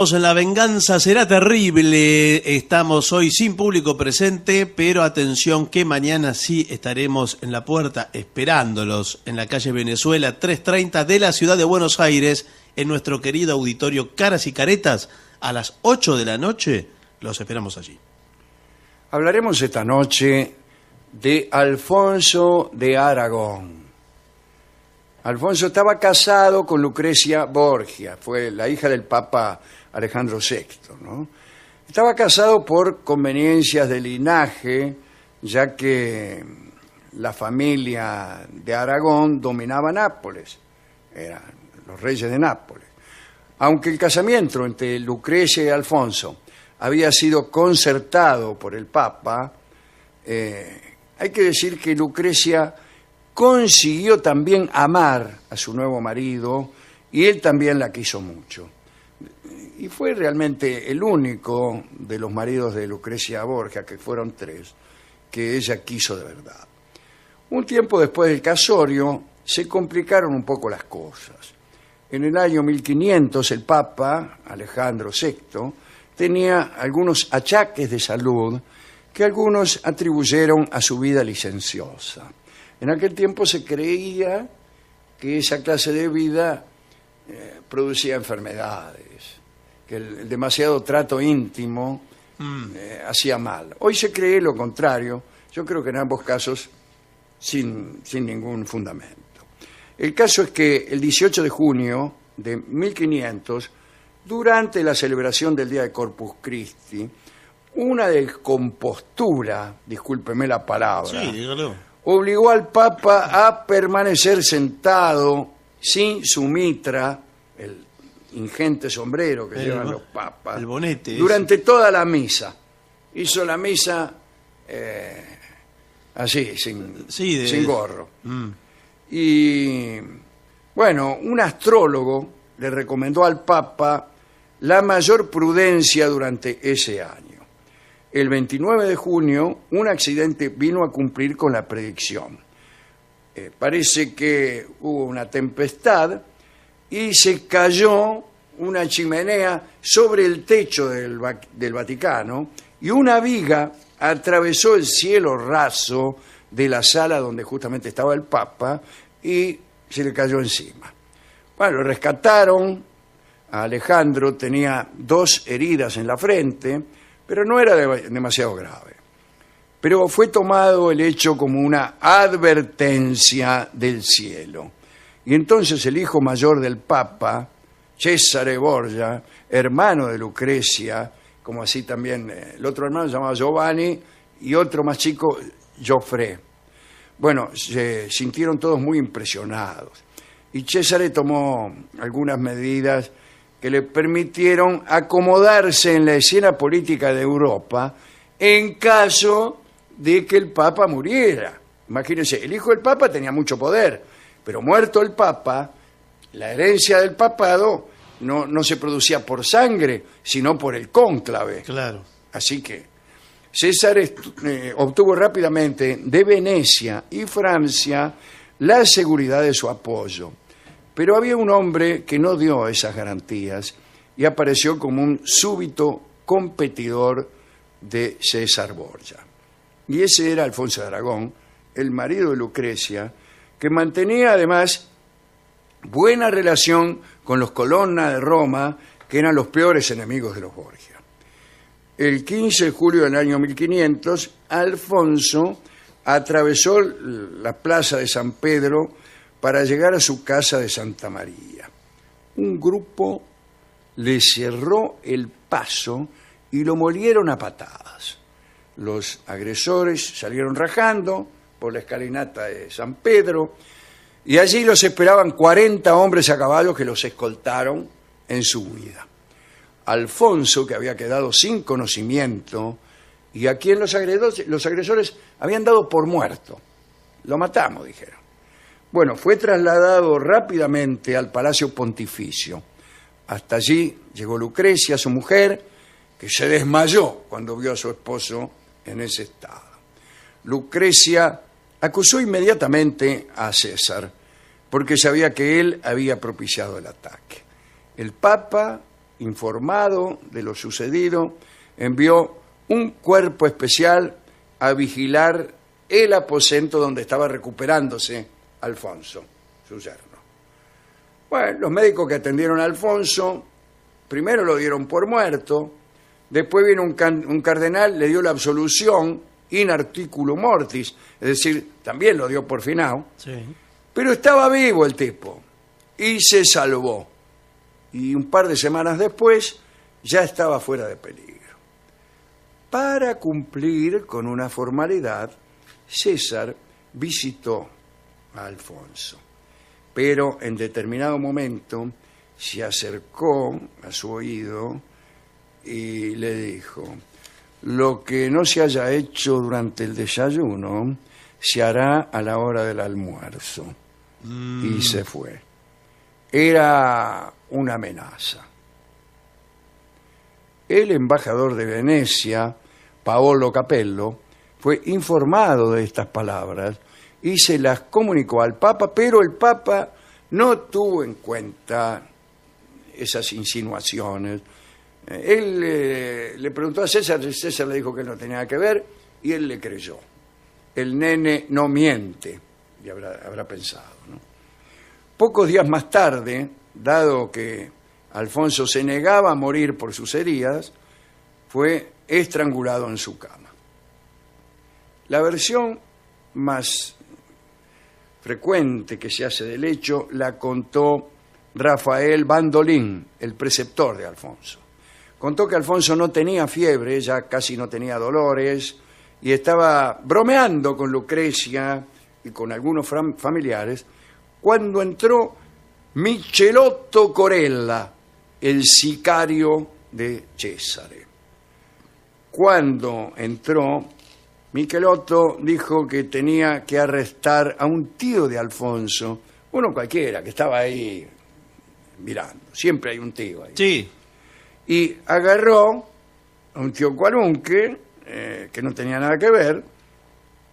En La venganza será terrible. Estamos hoy sin público presente, pero atención que mañana sí estaremos en la puerta esperándolos en la calle Venezuela 330 de la ciudad de Buenos Aires, en nuestro querido auditorio Caras y Caretas, a las 8 de la noche. Los esperamos allí. Hablaremos esta noche de Alfonso de Aragón. Alfonso estaba casado con Lucrecia Borgia, fue la hija del Papa Alejandro VI, ¿no? Estaba casado por conveniencias de linaje, ya que la familia de Aragón dominaba Nápoles, eran los reyes de Nápoles. Aunque el casamiento entre Lucrecia y Alfonso había sido concertado por el Papa, hay que decir que Lucrecia consiguió también amar a su nuevo marido y él también la quiso mucho. Y fue realmente el único de los maridos de Lucrecia Borgia, que fueron 3, que ella quiso de verdad. Un tiempo después del casorio se complicaron un poco las cosas. En el año 1500 el Papa Alejandro VI tenía algunos achaques de salud que algunos atribuyeron a su vida licenciosa. En aquel tiempo se creía que esa clase de vida producía enfermedades, que el demasiado trato íntimo hacía mal. Hoy se cree lo contrario, yo creo que en ambos casos sin ningún fundamento. El caso es que el 18 de junio de 1500, durante la celebración del día de Corpus Christi, una descompostura, discúlpeme la palabra, Sí, dígalo. Obligó al Papa a permanecer sentado sin su mitra, el ingente sombrero que llevan los papas, el bonete, durante toda la misa. Hizo la misa así, sin gorro. Y bueno, un astrólogo le recomendó al Papa la mayor prudencia durante ese año. El 29 de junio, un accidente vino a cumplir con la predicción. Parece que hubo una tempestad y se cayó una chimenea sobre el techo del Vaticano y una viga atravesó el cielo raso de la sala donde justamente estaba el Papa y se le cayó encima. Bueno, lo rescataron. A Alejandro tenía 2 heridas en la frente, pero no era demasiado grave. Pero fue tomado el hecho como una advertencia del cielo. Y entonces el hijo mayor del Papa, Cesare Borgia, hermano de Lucrecia, como así también el otro hermano se llamaba Giovanni, y otro más chico, Joffre. Bueno, se sintieron todos muy impresionados. Y Cesare tomó algunas medidas que le permitieron acomodarse en la escena política de Europa en caso de que el Papa muriera. Imagínense, el hijo del Papa tenía mucho poder, pero muerto el Papa, la herencia del papado no se producía por sangre, sino por el cónclave. Claro. Así que César obtuvo rápidamente de Venecia y Francia la seguridad de su apoyo. Pero había un hombre que no dio esas garantías y apareció como un súbito competidor de César Borgia. Y ese era Alfonso de Aragón, el marido de Lucrecia, que mantenía además buena relación con los Colonna de Roma, que eran los peores enemigos de los Borgia. El 15 de julio del año 1500, Alfonso atravesó la plaza de San Pedro para llegar a su casa de Santa María. Un grupo le cerró el paso y lo molieron a patadas. Los agresores salieron rajando por la escalinata de San Pedro y allí los esperaban 40 hombres a caballo que los escoltaron en su huida. Alfonso, que había quedado sin conocimiento y a quien los agresores habían dado por muerto. Lo matamos, dijeron. Bueno, fue trasladado rápidamente al Palacio Pontificio. Hasta allí llegó Lucrecia, su mujer, que se desmayó cuando vio a su esposo en ese estado. Lucrecia acusó inmediatamente a César, porque sabía que él había propiciado el ataque. El Papa informado de lo sucedido, envió un cuerpo especial a vigilar el aposento donde estaba recuperándose Alfonso, su yerno. Bueno, los médicos que atendieron a Alfonso, primero lo dieron por muerto, después vino un cardenal, le dio la absolución in articulo mortis, es decir, también lo dio por finao, Sí. pero estaba vivo el tipo y se salvó. Y un par de semanas después ya estaba fuera de peligro. Para cumplir con una formalidad, César visitó a Alfonso, pero en determinado momento se acercó a su oído y le dijo: lo que no se haya hecho durante el desayuno se hará a la hora del almuerzo. Y se fue. Era una amenaza. El embajador de Venecia, Paolo Capello, fue informado de estas palabras y se las comunicó al Papa, pero el Papa no tuvo en cuenta esas insinuaciones. Él le preguntó a César, César le dijo que no tenía nada que ver y él le creyó. El nene no miente, y habrá pensado, ¿no? Pocos días más tarde, dado que Alfonso se negaba a morir por sus heridas, fue estrangulado en su cama. La versión más frecuente que se hace del hecho la contó Rafael Bandolín, el preceptor de Alfonso. Contó que Alfonso no tenía fiebre, ya casi no tenía dolores, y estaba bromeando con Lucrecia y con algunos familiares cuando entró Michelotto Corella, el sicario de Césare. Cuando entró, Michelotto dijo que tenía que arrestar a un tío de Alfonso, uno cualquiera, que estaba ahí mirando. Siempre hay un tío ahí. Sí. Y agarró a un tío Cualunque, que no tenía nada que ver,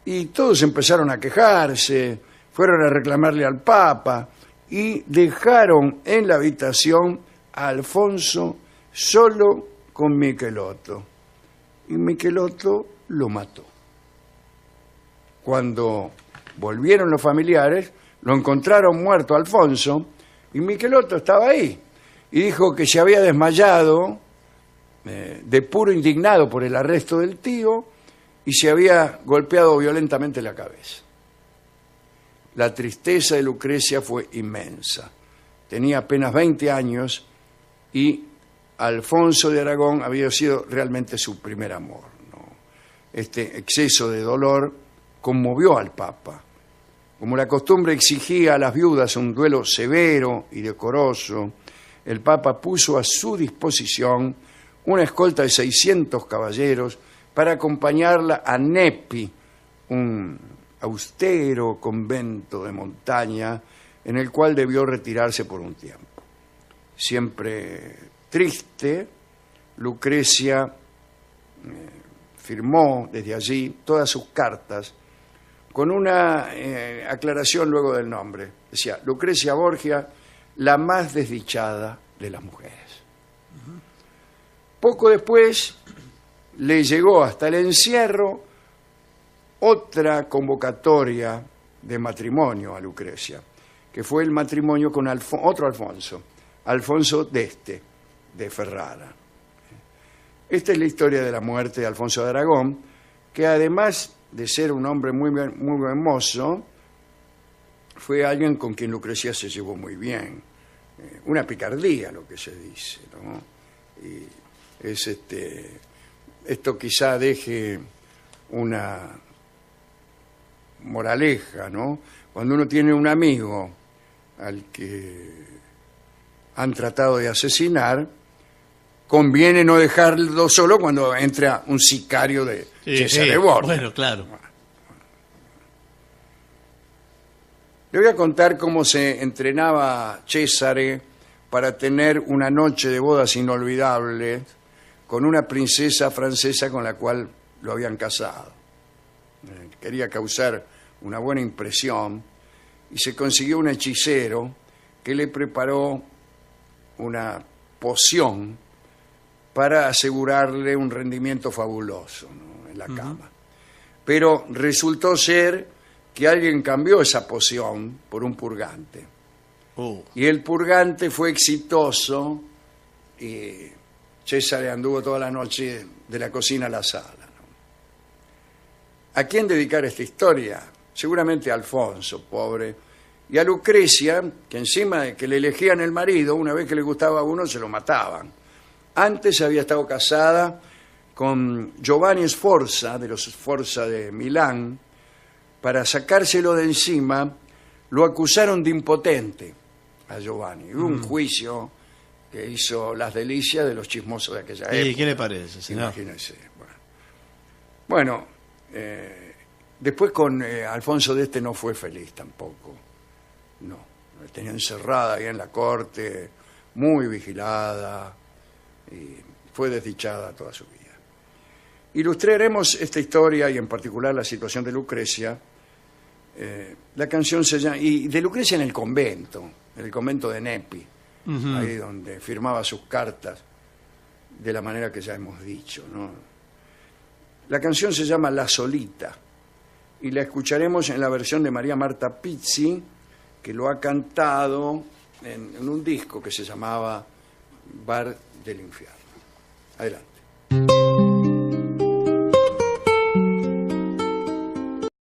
y todos empezaron a quejarse, fueron a reclamarle al Papa, y dejaron en la habitación a Alfonso solo con Michelotto. Y Michelotto lo mató. Cuando volvieron los familiares, lo encontraron muerto a Alfonso, y Michelotto estaba ahí. Y dijo que se había desmayado de puro indignado por el arresto del tío y se había golpeado violentamente la cabeza. La tristeza de Lucrecia fue inmensa. Tenía apenas 20 años y Alfonso de Aragón había sido realmente su primer amor, ¿no? Este exceso de dolor conmovió al Papa. Como la costumbre exigía a las viudas un duelo severo y decoroso, el Papa puso a su disposición una escolta de 600 caballeros para acompañarla a Nepi, un austero convento de montaña en el cual debió retirarse por un tiempo. Siempre triste, Lucrecia firmó desde allí todas sus cartas con una aclaración luego del nombre. Decía: Lucrecia Borgia, la más desdichada de las mujeres. Poco después le llegó hasta el encierro otra convocatoria de matrimonio a Lucrecia, que fue el matrimonio con otro Alfonso, Alfonso d'Este, de Ferrara. Esta es la historia de la muerte de Alfonso de Aragón, que además de ser un hombre muy buen mozo, fue alguien con quien Lucrecia se llevó muy bien. Una picardía, lo que se dice, ¿no? Y es esto quizá deje una moraleja, ¿no? Cuando uno tiene un amigo al que han tratado de asesinar, conviene no dejarlo solo cuando entra un sicario de César de Borgia. Bueno, claro. Le voy a contar cómo se entrenaba Césare para tener una noche de bodas inolvidable con una princesa francesa con la cual lo habían casado. Quería causar una buena impresión y se consiguió un hechicero que le preparó una poción para asegurarle un rendimiento fabuloso, ¿no?, en la cama. Pero resultó ser que alguien cambió esa poción por un purgante. Y el purgante fue exitoso y César anduvo toda la noche de la cocina a la sala, ¿no? ¿A quién dedicar esta historia? Seguramente a Alfonso, pobre, y a Lucrecia, que encima de que le elegían el marido, una vez que le gustaba a uno, se lo mataban. Antes había estado casada con Giovanni Sforza, de los Sforza de Milán. Para sacárselo de encima, lo acusaron de impotente a Giovanni. Hubo un juicio que hizo las delicias de los chismosos de aquella época. ¿Y qué le parece, señor? Imagínense. Bueno, después con Alfonso de Este no fue feliz tampoco. No, la tenía encerrada ahí en la corte, muy vigilada, y fue desdichada toda su vida. Ilustraremos esta historia y en particular la situación de Lucrecia. La canción se llama, y de Lucrecia en el convento de Nepi, ahí donde firmaba sus cartas de la manera que ya hemos dicho, ¿no? La canción se llama La Solita y la escucharemos en la versión de María Marta Pizzi, que lo ha cantado en un disco que se llamaba Bar del Infierno. Adelante.